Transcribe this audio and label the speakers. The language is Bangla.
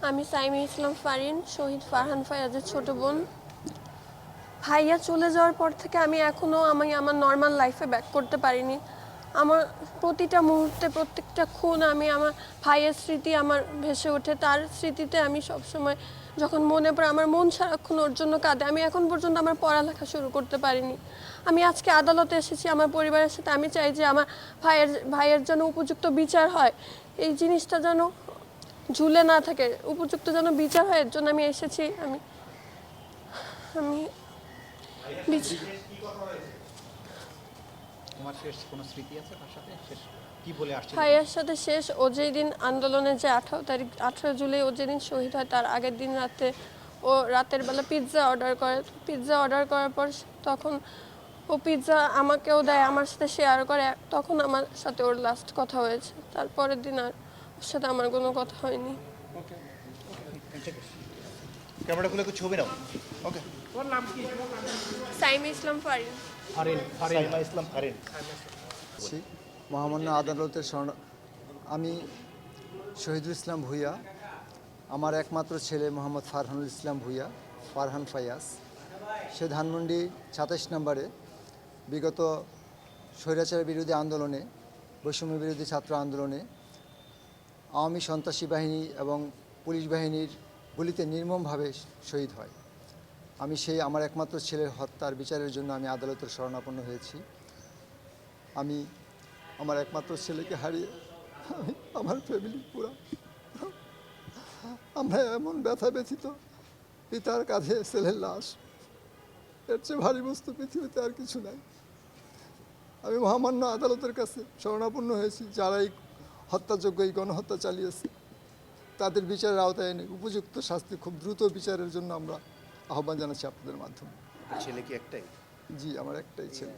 Speaker 1: আমি সাইমা ইসলাম ফারিন, শহীদ ফারহান ফায়াজের ছোট বোন। ভাইয়া চলে যাওয়ার পর থেকে আমি আমার নর্মাল লাইফে ব্যাক করতে পারিনি। আমার প্রতিটা মুহূর্তে প্রত্যেকটা ক্ষণ আমার ভাইয়ের স্মৃতি আমার ভেসে ওঠে। তার স্মৃতিতে আমি সবসময় যখন মনে পড়ে আমার মন সারাক্ষণ ওর জন্য কাঁদে। আমি এখন পর্যন্ত আমার পড়ালেখা শুরু করতে পারিনি। আমি আজকে আদালতে এসেছি আমার পরিবারের সাথে। আমি চাই যে আমার ভাইয়ের যেন উপযুক্ত বিচার হয়, এই জিনিসটা যেন ঝুলে না থাকে, উপযুক্ত যেন বিচার হয়, এর জন্য আমি এসেছি। আমি আমি
Speaker 2: তোমার শেষ কোনো স্মৃতি আছে তার সাথে? শেষ কি বলে আসছিল?
Speaker 1: ভাইয়ের সাথে শেষ ও যেই দিন আন্দোলনে যে 18 জুলাই ও যেদিন শহীদ হয় তার আগের দিন রাতে ও রাতের বেলা পিৎজা অর্ডার করে। পিৎজা অর্ডার করার পর তখন ও পিৎজা আমাকেও দেয়, আমার সাথে শেয়ার করে। তখন আমার সাথে ওর লাস্ট কথা হয়েছে। তারপরের দিন আর ওর সাথে আমার কোনো কথা হয়নি।
Speaker 2: ক্যামেরা খুলে ছবি নাও। ওকে।
Speaker 1: সাইমা ইসলাম ফারিন।
Speaker 2: সাইমা ইসলাম ফারিন।
Speaker 3: মহামান্য আদালতের আমি শহীদুল ইসলাম ভূঁইয়া, আমার একমাত্র ছেলে মোহাম্মদ ফারহানুল ইসলাম ভূঁইয়া, ফারহান ফায়াজ। সে ধানমন্ডি 27 নম্বরে বিগত স্বৈরাচার বিরোধী আন্দোলনে, বৈষম্য বিরোধী ছাত্র আন্দোলনে আওয়ামী সন্ত্রাসী বাহিনী এবং পুলিশ বাহিনীর গুলিতে নির্মমভাবে শহীদ হয়। আমি আমার একমাত্র ছেলের হত্যার বিচারের জন্য আমি আদালতের শরণাপন্ন হয়েছি। আমি আমার একমাত্র ছেলেকে হারিয়ে আমার ফ্যামিলি পুরো আমরা এমন ব্যথা ব্যথিত। পিতার কাঁধে ছেলের লাশ, এর চেয়ে ভারী বস্তু পৃথিবীতে আর কিছু নাই। আমি মহামান্য আদালতের কাছে শরণাপন্ন হয়েছি, যারা এই হত্যাযোগ্য এই গণহত্যা চালিয়েছে তাদের বিচারের আওতায় এনে উপযুক্ত শাস্তি খুব দ্রুত বিচারের জন্য আমরা আহ্বান জানাচ্ছি আপনাদের মাধ্যমে।
Speaker 2: ছেলে কি একটাই?
Speaker 3: জি, আমার একটাই ছেলে।